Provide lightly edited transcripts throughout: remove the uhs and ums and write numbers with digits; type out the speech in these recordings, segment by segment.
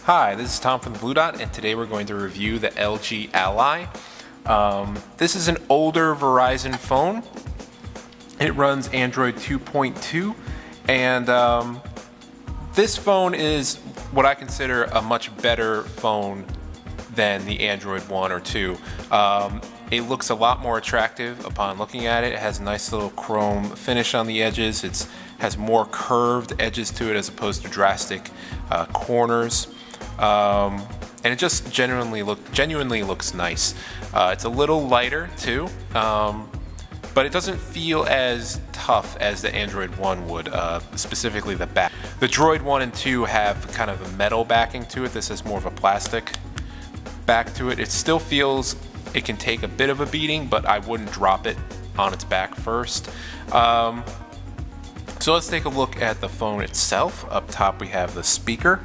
Hi, this is Tom from the Blue Dot, and today we're going to review the LG Ally. This is an older Verizon phone. It runs Android 2.2, and this phone is what I consider a much better phone than the Android 1 or 2. It looks a lot more attractive upon looking at it. It has a nice little chrome finish on the edges. It has more curved edges to it as opposed to drastic corners. And it just genuinely looks nice. It's a little lighter too, but it doesn't feel as tough as the Android 1 would, specifically the back. The Droid 1 and 2 have kind of a metal backing to it. This has more of a plastic back to it. It still feels it can take a bit of a beating, but I wouldn't drop it on its back first. So let's take a look at the phone itself. Up top we have the speaker.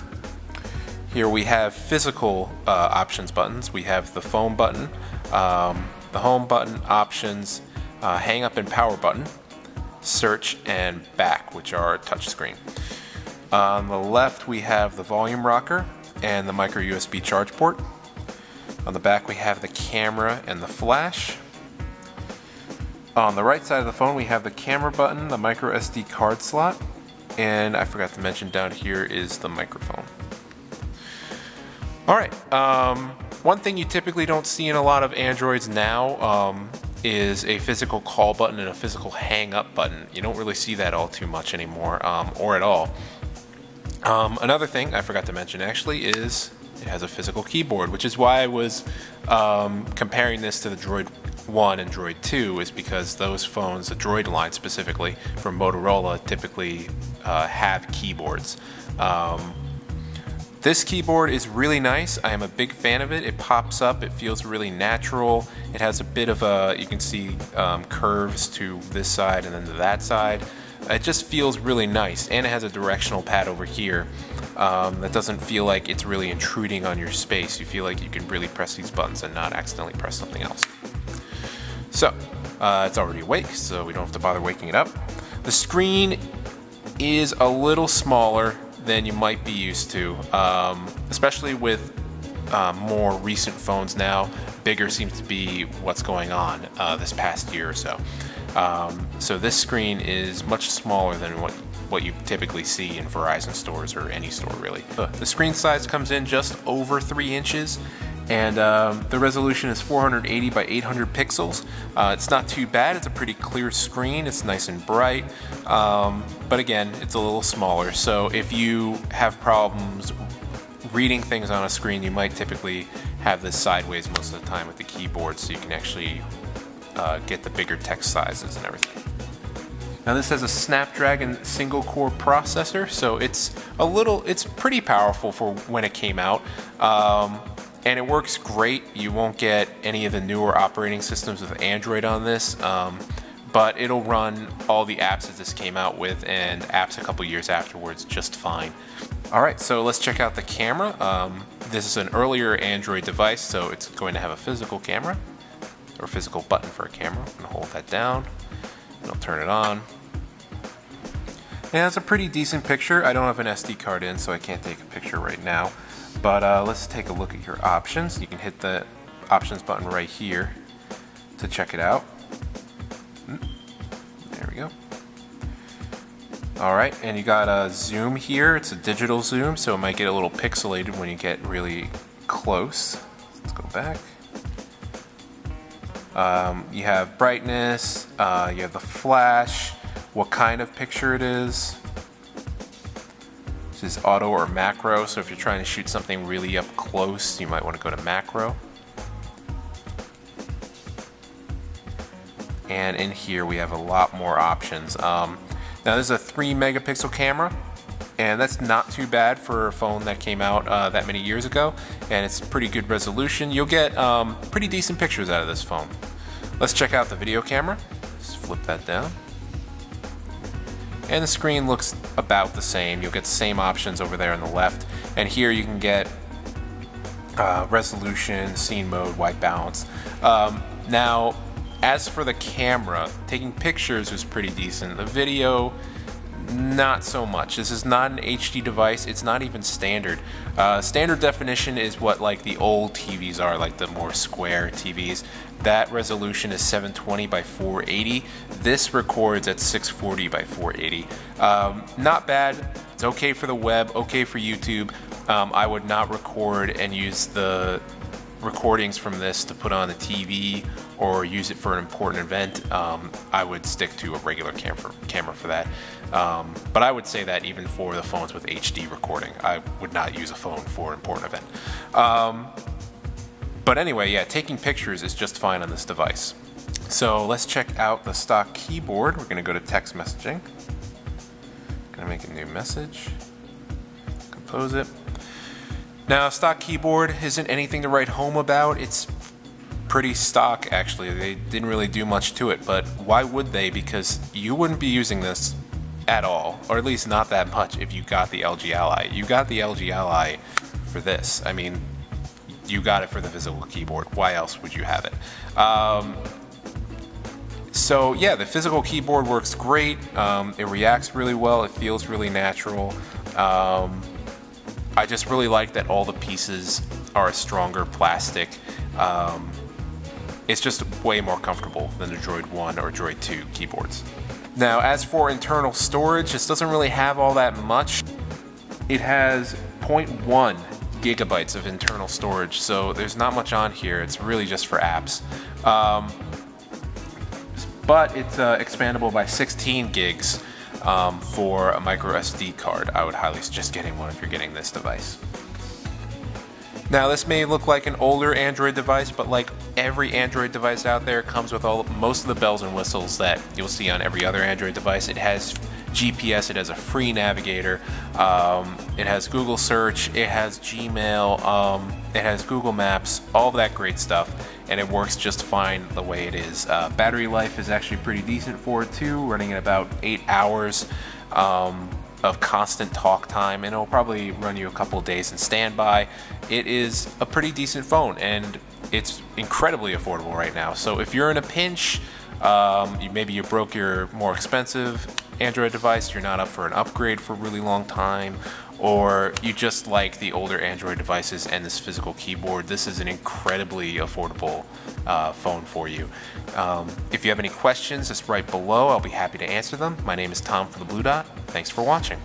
Here we have physical options buttons. We have the phone button, the home button, options, hang up and power button, search, and back, which are touchscreen. On the left we have the volume rocker and the micro USB charge port. On the back we have the camera and the flash. On the right side of the phone we have the camera button, the micro SD card slot, and I forgot to mention down here is the microphone. Alright, one thing you typically don't see in a lot of Androids now is a physical call button and a physical hang up button. You don't really see that all too much anymore, or at all. Another thing I forgot to mention actually is it has a physical keyboard, which is why I was comparing this to the Droid 1 and Droid 2, is because those phones, the Droid line specifically, from Motorola, typically have keyboards. This keyboard is really nice. I am a big fan of it. It pops up, it feels really natural. It has a bit of a, you can see curves to this side and then to that side. It just feels really nice, and it has a directional pad over here that doesn't feel like it's really intruding on your space. You feel like you can really press these buttons and not accidentally press something else. So, it's already awake, so we don't have to bother waking it up. The screen is a little smaller than you might be used to, especially with more recent phones now. Bigger seems to be what's going on this past year or so. So this screen is much smaller than what you typically see in Verizon stores or any store really. The screen size comes in just over 3 inches, and the resolution is 480 by 800 pixels. It's not too bad. It's a pretty clear screen. It's nice and bright, but again, it's a little smaller. So if you have problems reading things on a screen, you might typically have this sideways most of the time with the keyboard, so you can actually get the bigger text sizes and everything. Now this has a Snapdragon single core processor, so it's pretty powerful for when it came out. And it works great. You won't get any of the newer operating systems with Android on this, but it'll run all the apps that this came out with and apps a couple years afterwards just fine. Alright, so let's check out the camera. This is an earlier Android device, so it's going to have a physical camera, or physical button for a camera. I'm going to hold that down, and I'll turn it on. And it's a pretty decent picture. I don't have an SD card in, so I can't take a picture right now. But let's take a look at your options. You can hit the options button right here to check it out. There we go. Alright, and you got a zoom here. It's a digital zoom, so it might get a little pixelated when you get really close. Let's go back. You have brightness, you have the flash, what kind of picture it is. This is auto or macro, so if you're trying to shoot something really up close, you might want to go to macro. And in here we have a lot more options. Now this is a 3 megapixel camera, and that's not too bad for a phone that came out that many years ago, and it's pretty good resolution. You'll get pretty decent pictures out of this phone. Let's check out the video camera. Just flip that down. And the screen looks about the same. You'll get the same options over there on the left, and here you can get resolution, scene mode, white balance. Now, as for the camera, taking pictures was pretty decent. The video, Not so much. This is not an HD device. It's not even standard. Standard definition is what like the old TVs are, like the more square TVs. That resolution is 720 by 480. This records at 640 by 480. Not bad. It's okay for the web, okay for YouTube. I would not record and use the recordings from this to put on the TV or use it for an important event. I would stick to a regular camera for that. But I would say that even for the phones with HD recording, I would not use a phone for an important event. But anyway, yeah, taking pictures is just fine on this device. So let's check out the stock keyboard. We're gonna go to text messaging. Gonna make a new message, compose it. Now, stock keyboard isn't anything to write home about. It's pretty stock, actually. They didn't really do much to it, but why would they? Because you wouldn't be using this at all, or at least not that much if you got the LG Ally. You got the LG Ally for this. I mean, you got it for the physical keyboard. Why else would you have it? So yeah, the physical keyboard works great. It reacts really well. It feels really natural. I just really like that all the pieces are a stronger plastic. It's just way more comfortable than the Droid 1 or Droid 2 keyboards. Now, as for internal storage, this doesn't really have all that much. It has 0.1 gigabytes of internal storage, so there's not much on here. It's really just for apps. But it's expandable by 16 gigs. For a micro SD card. I would highly suggest getting one if you're getting this device. Now, this may look like an older Android device, but like every Android device out there, it comes with most of the bells and whistles that you'll see on every other Android device. It has GPS, it has a free navigator, it has Google Search, it has Gmail, it has Google Maps, all of that great stuff, and it works just fine the way it is. Battery life is actually pretty decent for it too, running at about 8 hours of constant talk time, and it'll probably run you a couple of days in standby. It is a pretty decent phone, and it's incredibly affordable right now. So if you're in a pinch, maybe you broke your more expensive Android device, you're not up for an upgrade for a really long time, or you just like the older Android devices and this physical keyboard, this is an incredibly affordable phone for you. If you have any questions, just write below. I'll be happy to answer them. My name is Tom for the Blue Dot. Thanks for watching.